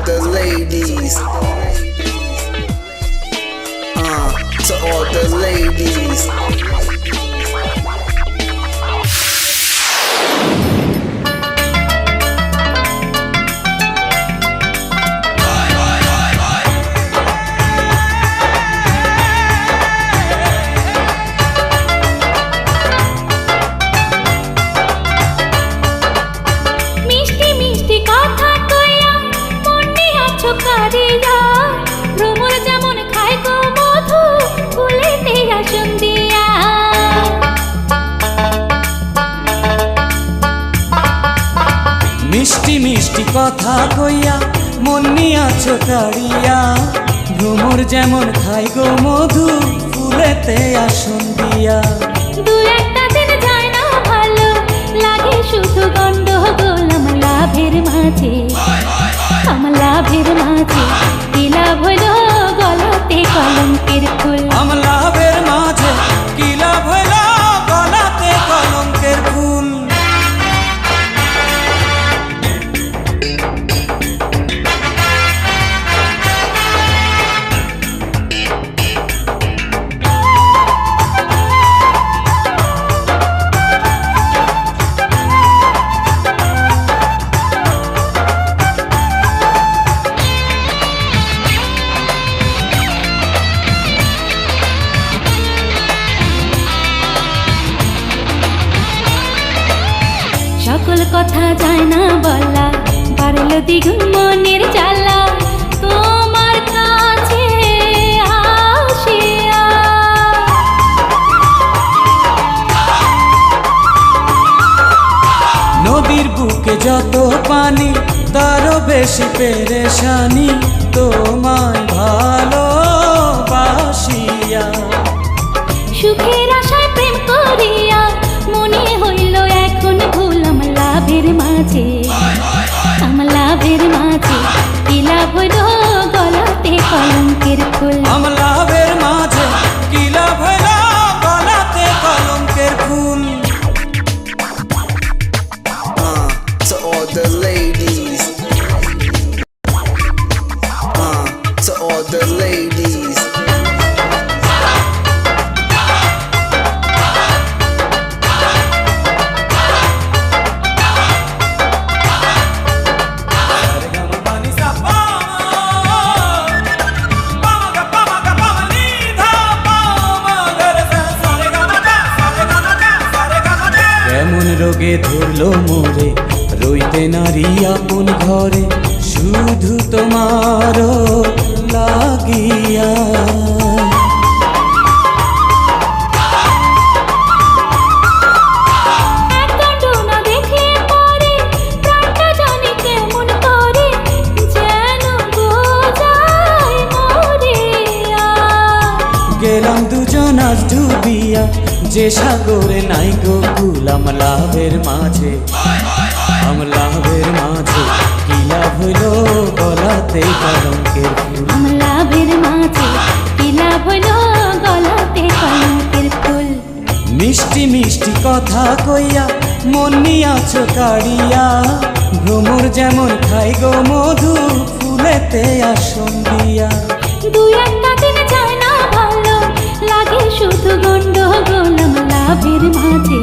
the ladies. To all the ladies. মিষ্টি মিষ্টি কথা কইয়া মন নিয়াছো কাড়িয়া ভ্রমর যেমন খাই গো মধু ফুলেতে আসন দিয়া দু একটা দিন যায় না ভালো লাগে শুধু গন্ডগোল আমার লাভের মাঝে আমার লাভের মাঝে কি লাভ হইল গলাতে কলঙ্কের ফুল আমার লাভের মাঝে কি লাভ হইল গলাতে কলঙ্কের ফুল সকল কথা যায় না বলা বাড়লো দ্বিগুণ মনের জ্বালা তোমার কাছে আসিয়া নদীর বুকে যত পানি তারও বেশি পেরেশানি তোমায় ভালোবাসিয়া সুখের আশায় প্রেম করিয়া মনে হইল এখন ভুল আমার লাভের মাঝে আমার লাভের মাঝে কি লাভ হইল গলাতে কলঙ্কের ফুল আমার লাভের মাঝে কি লাভ হইল গলাতে কলঙ্কের ফুল To all the ladies. To all the ladies. কেমন রোগে ধরলো মোরে রইতে নারী আপন ঘরে শুধু তোমার লাগিয়া গেলাম দুজন আজ ডুবিয়া যে সাগরে নাই গো কুল আমার লাভের মাঝে আমার লাভের মাঝে কি লাভ হইল গলাতে কলঙ্কের ফুল আমার লাভের মাঝে কি লাভ হইল গলাতে কলঙ্কের ফুল মিষ্টি মিষ্টি কথা কইয়া মন নিয়াছো কাড়িয়া ভ্রমর যেমন খাই গো মধু ফুলেতে আসন দিয়া দু একটা দিন যায় না ভালো লাগে শুধু গন্ডগোল আমার লাভের মাঝে